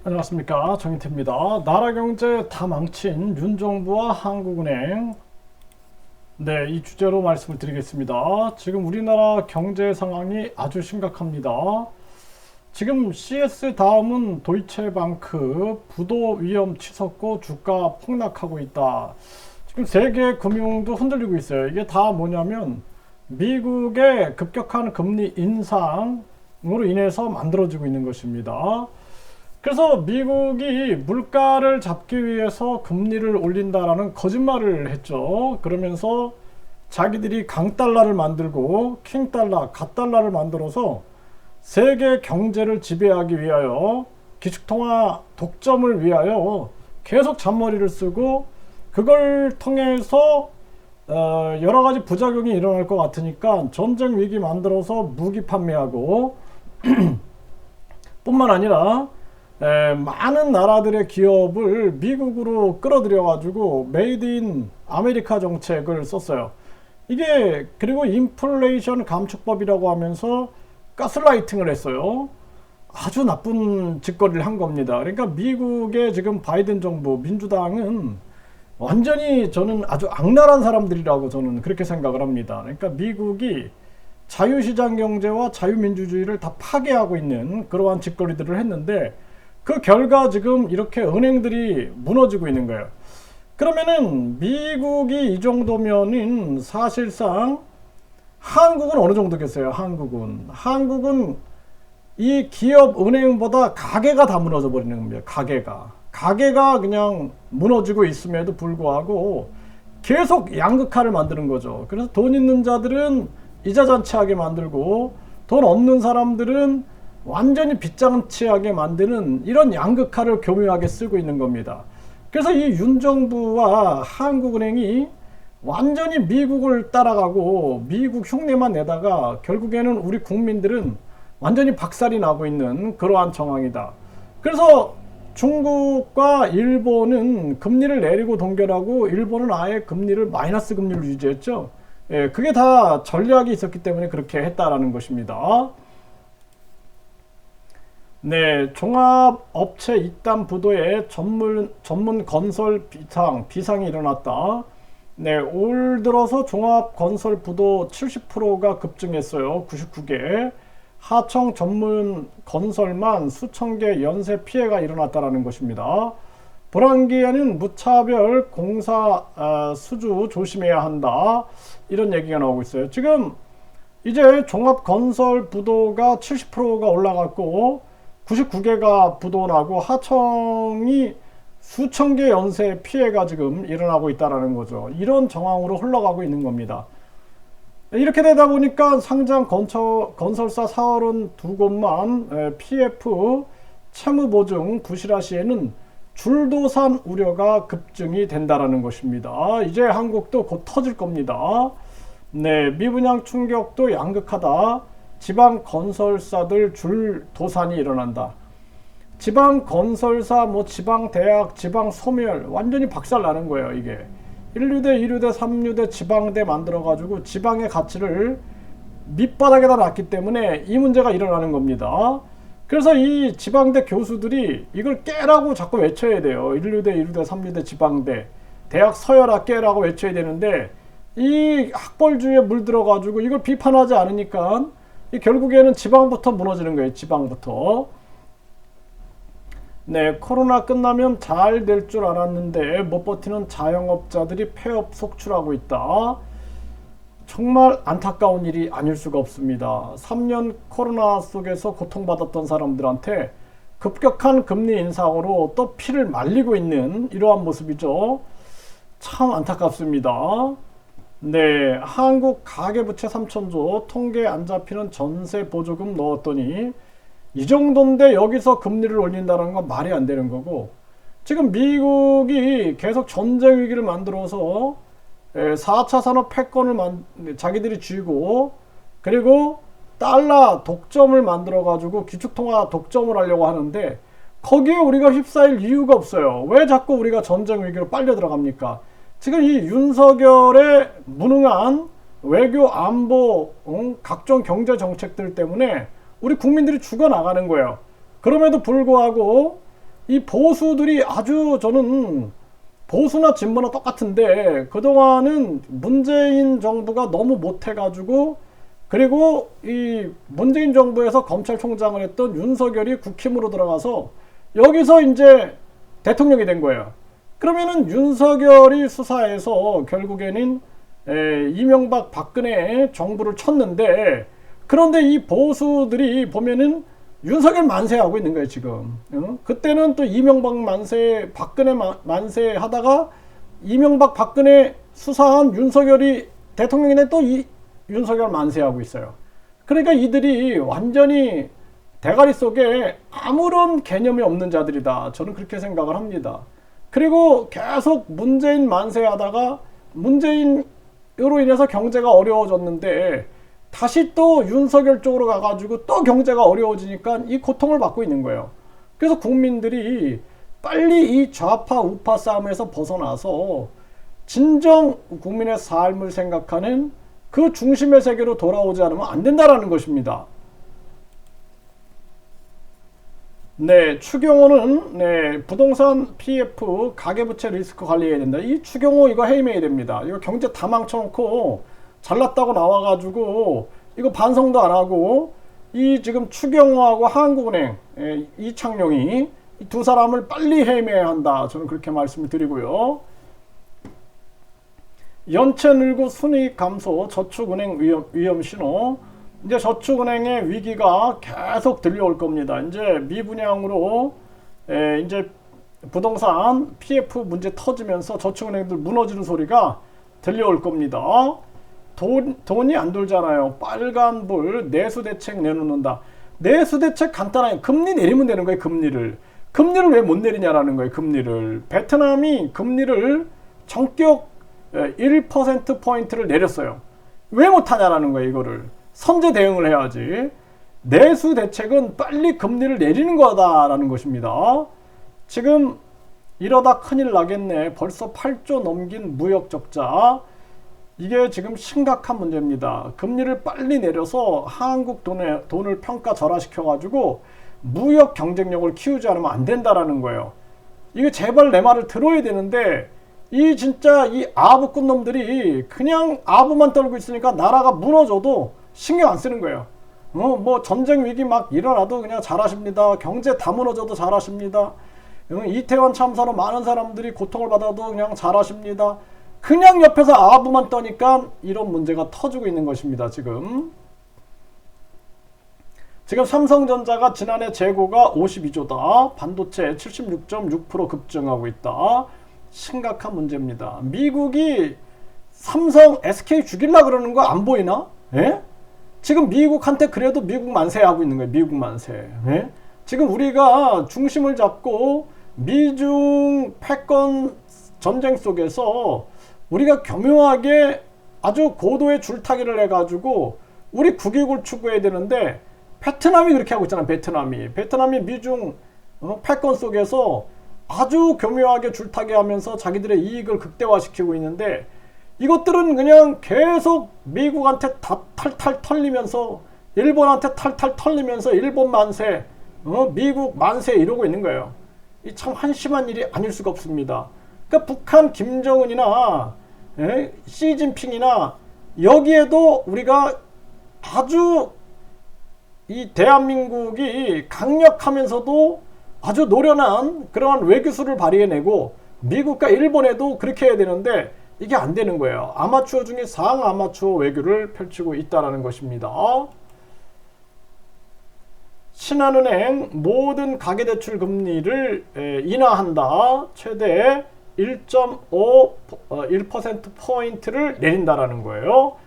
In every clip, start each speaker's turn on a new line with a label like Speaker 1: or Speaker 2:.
Speaker 1: 안녕하십니까, 정인태입니다. 나라 경제 다 망친 윤정부와 한국은행. 네, 이 주제로 말씀을 드리겠습니다. 지금 우리나라 경제 상황이 아주 심각합니다. 지금 CS 다음은 도이체방크 부도 위험 치솟고 주가 폭락하고 있다. 지금 세계 금융도 흔들리고 있어요. 이게 다 뭐냐면 미국의 급격한 금리 인상으로 인해서 만들어지고 있는 것입니다. 그래서 미국이 물가를 잡기 위해서 금리를 올린다라는 거짓말을 했죠. 그러면서 자기들이 강달러를 만들고 킹달러, 갓달러를 만들어서 세계 경제를 지배하기 위하여 기축통화 독점을 위하여 계속 잔머리를 쓰고 그걸 통해서 여러 가지 부작용이 일어날 것 같으니까 전쟁 위기 만들어서 무기 판매하고 뿐만 아니라 많은 나라들의 기업을 미국으로 끌어들여 가지고 메이드 인 아메리카 정책을 썼어요. 이게 그리고 인플레이션 감축법이라고 하면서 가스라이팅을 했어요. 아주 나쁜 짓거리를 한 겁니다. 그러니까 미국의 지금 바이든 정부 민주당은 완전히 저는 아주 악랄한 사람들이라고 저는 그렇게 생각을 합니다. 그러니까 미국이 자유시장 경제와 자유민주주의를 다 파괴하고 있는 그러한 짓거리들을 했는데 그 결과 지금 이렇게 은행들이 무너지고 있는 거예요. 그러면은 미국이 이 정도면은 사실상 한국은 어느 정도겠어요? 한국은 이 기업 은행보다 가게가 다 무너져 버리는 겁니다. 가게가 그냥 무너지고 있음에도 불구하고 계속 양극화를 만드는 거죠. 그래서 돈 있는 자들은 이자 잔치하게 만들고 돈 없는 사람들은 완전히 빚장치하게 만드는 이런 양극화를 교묘하게 쓰고 있는 겁니다. 그래서 이 윤정부와 한국은행이 완전히 미국을 따라가고 미국 흉내만 내다가 결국에는 우리 국민들은 완전히 박살이 나고 있는 그러한 정황이다. 그래서 중국과 일본은 금리를 내리고 동결하고 일본은 아예 금리를 마이너스 금리를 유지했죠. 예, 그게 다 전략이 있었기 때문에 그렇게 했다라는 것입니다. 네, 종합업체 이단 부도에 전문 건설 비상이 일어났다. 네, 올 들어서 종합건설 부도 70%가 급증했어요. 99개. 하청 전문 건설만 수천 개 연쇄 피해가 일어났다는 것입니다. 불황기에는 무차별 공사 수주 조심해야 한다. 이런 얘기가 나오고 있어요. 지금 이제 종합건설 부도가 70%가 올라갔고 99개가 부도나고 하청이 수천 개 연쇄 피해가 지금 일어나고 있다는 거죠. 이런 정황으로 흘러가고 있는 겁니다. 이렇게 되다 보니까 상장 건설사 사월은 두 곳만 PF 채무보증 부실화 시에는 줄도산 우려가 급증이 된다는 것입니다. 이제 한국도 곧 터질 겁니다. 네, 미분양 충격도 양극하다. 지방 건설사들 줄도산이 일어난다. 지방 건설사, 지방 대학, 지방 소멸 완전히 박살 나는 거예요. 이게 1류대, 2류대, 3류대 지방대 만들어가지고 지방의 가치를 밑바닥에다 놨기 때문에 이 문제가 일어나는 겁니다. 그래서 이 지방대 교수들이 이걸 깨라고 자꾸 외쳐야 돼요. 1류대, 2류대, 3류대 지방대 대학 서열화 깨라고 외쳐야 되는데 이 학벌주의에 물들어가지고 이걸 비판하지 않으니까 결국에는 지방부터 무너지는 거예요. 지방부터. 네, 코로나 끝나면 잘 될 줄 알았는데 못 버티는 자영업자들이 폐업 속출하고 있다. 정말 안타까운 일이 아닐 수가 없습니다. 3년 코로나 속에서 고통받았던 사람들한테 급격한 금리 인상으로 또 피를 말리고 있는 이러한 모습이죠. 참 안타깝습니다. 네, 한국 가계부채 3천조 통계 안 잡히는 전세 보조금 넣었더니 이 정도인데 여기서 금리를 올린다는 건 말이 안 되는 거고 지금 미국이 계속 전쟁 위기를 만들어서 4차 산업 패권을 자기들이 쥐고 그리고 달러 독점을 만들어 가지고 기축통화 독점을 하려고 하는데 거기에 우리가 휩싸일 이유가 없어요. 왜 자꾸 우리가 전쟁 위기로 빨려 들어갑니까? 지금 이 윤석열의 무능한 외교 안보 각종 경제 정책들 때문에 우리 국민들이 죽어나가는 거예요. 그럼에도 불구하고 이 보수들이 아주 저는 보수나 진보나 똑같은데 그동안은 문재인 정부가 너무 못해가지고 그리고 이 문재인 정부에서 검찰총장을 했던 윤석열이 국힘으로 들어가서 여기서 이제 대통령이 된 거예요. 그러면은 윤석열이 수사해서 결국에는 이명박 박근혜 정부를 쳤는데 그런데 이 보수들이 보면은 윤석열 만세하고 있는 거예요 지금. 그때는 또 이명박 만세 박근혜 만세 하다가 이명박 박근혜 수사한 윤석열이 대통령이 된 또 이 윤석열 만세하고 있어요. 그러니까 이들이 완전히 대가리 속에 아무런 개념이 없는 자들이다. 저는 그렇게 생각을 합니다. 그리고 계속 문재인 만세하다가 문재인으로 인해서 경제가 어려워졌는데 다시 또 윤석열 쪽으로 가가지고 또 경제가 어려워지니까 이 고통을 받고 있는 거예요. 그래서 국민들이 빨리 이 좌파 우파 싸움에서 벗어나서 진정 국민의 삶을 생각하는 그 중심의 세계로 돌아오지 않으면 안 된다라는 것입니다. 네, 추경호는 네, 부동산 PF 가계부채 리스크 관리해야 된다. 이 추경호 이거 해임해야 됩니다. 이거 경제 다 망쳐놓고 잘났다고 나와가지고 이거 반성도 안 하고 이 지금 추경호하고 한국은행 이창용이 이 두 사람을 빨리 해임해야 한다. 저는 그렇게 말씀을 드리고요. 연체 늘고 순이익 감소, 저축은행 위험 신호. 이제 저축은행의 위기가 계속 들려올 겁니다. 이제 미분양으로 이제 부동산 PF 문제 터지면서 저축은행들 무너지는 소리가 들려올 겁니다. 돈이 안 돌잖아요. 빨간불 내수 대책 내놓는다. 내수 대책 간단하게 금리 내리면 되는 거예요. 금리를 왜 못 내리냐라는 거예요. 금리를 베트남이 금리를 전격 1%포인트를 내렸어요. 왜 못하냐라는 거예요. 이거를 선제 대응을 해야지. 내수 대책은 빨리 금리를 내리는 거다라는 것입니다. 지금 이러다 큰일 나겠네. 벌써 8조 넘긴 무역 적자. 이게 지금 심각한 문제입니다. 금리를 빨리 내려서 한국 돈을 평가 절하시켜가지고 무역 경쟁력을 키우지 않으면 안 된다라는 거예요. 이게 제발 내 말을 들어야 되는데 이 진짜 이 아부꾼 놈들이 그냥 아부만 떨고 있으니까 나라가 무너져도 신경 안 쓰는 거예요. 뭐 전쟁 위기 막 일어나도 그냥 잘하십니다. 경제 다 무너져도 잘하십니다. 이태원 참사로 많은 사람들이 고통을 받아도 그냥 잘하십니다. 그냥 옆에서 아부만 떠니까 이런 문제가 터지고 있는 것입니다. 지금 삼성전자가 지난해 재고가 52조다. 반도체 76.6% 급증하고 있다. 심각한 문제입니다. 미국이 삼성, SK 죽이려고 그러는 거 안 보이나? 예? 지금 미국한테 그래도 미국 만세하고 있는 거예요. 미국 만세. 예? 지금 우리가 중심을 잡고 미중 패권 전쟁 속에서 우리가 교묘하게 아주 고도의 줄타기를 해가지고 우리 국익을 추구해야 되는데 베트남이 그렇게 하고 있잖아. 베트남이 미중 패권 속에서 아주 교묘하게 줄타기하면서 자기들의 이익을 극대화시키고 있는데 이것들은 그냥 계속 미국한테 다 탈탈 털리면서 일본한테 탈탈 털리면서 일본 만세, 미국 만세 이러고 있는 거예요. 이 참 한심한 일이 아닐 수가 없습니다. 그러니까 북한 김정은이나 시진핑이나 여기에도 우리가 아주 이 대한민국이 강력하면서도 아주 노련한 그러한 외교수를 발휘해내고 미국과 일본에도 그렇게 해야 되는데 이게 안 되는 거예요. 아마추어 중에 상아마추어 외교를 펼치고 있다는 것입니다. 신한은행 모든 가계대출 금리를 인하한다. 최대 1.1%포인트를 내린다라는 거예요.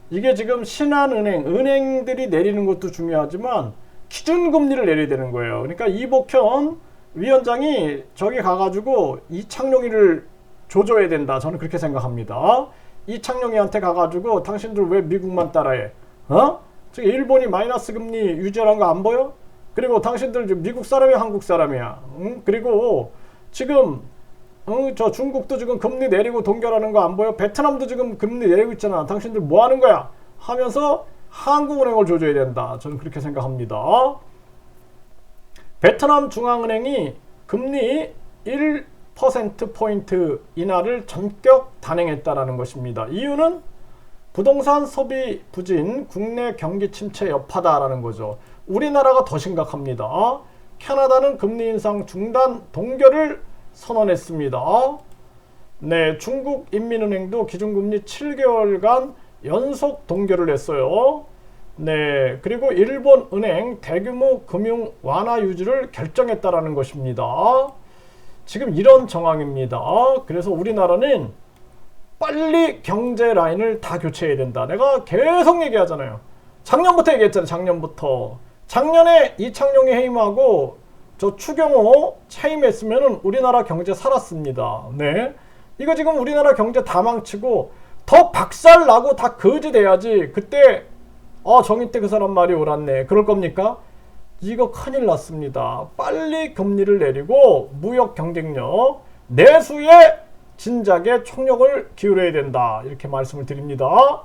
Speaker 1: 이게 지금 신한은행, 은행들이 내리는 것도 중요하지만 기준금리를 내려야 되는 거예요. 그러니까 이복현 위원장이 저기 가가지고 이창용이를 조져야 된다. 저는 그렇게 생각합니다. 이창용이한테 가가지고 당신들 왜 미국만 따라해? 지금 일본이 마이너스 금리 유지하는 거 안 보여? 그리고 당신들 미국 사람이야, 한국 사람이야? 그리고 지금 저 중국도 지금 금리 내리고 동결하는 거 안 보여? 베트남도 지금 금리 내리고 있잖아. 당신들 뭐 하는 거야? 하면서 한국은행을 조져야 된다. 저는 그렇게 생각합니다. 베트남 중앙은행이 금리 1%포인트 인하를 전격 단행했다라는 것입니다. 이유는 부동산 소비 부진, 국내 경기 침체 여파다라는 거죠. 우리나라가 더 심각합니다. 캐나다는 금리 인상 중단 동결을 선언했습니다. 네, 중국인민은행도 기준금리 7개월간 연속 동결을 했어요. 네, 그리고 일본은행 대규모 금융 완화 유지를 결정했다라는 것입니다. 지금 이런 정황입니다. 그래서 우리나라는 빨리 경제 라인을 다 교체해야 된다. 내가 계속 얘기하잖아요. 작년부터 얘기했잖아요. 작년에 이창용이 해임하고 저 추경호 취임했으면 우리나라 경제 살았습니다. 네, 이거 지금 우리나라 경제 다 망치고 더 박살나고 다 거지 돼야지 그때 정의 때 그 사람 말이 옳았네 그럴 겁니까? 이거 큰일 났습니다. 빨리 금리를 내리고 무역 경쟁력 내수에 진작에 총력을 기울여야 된다 이렇게 말씀을 드립니다.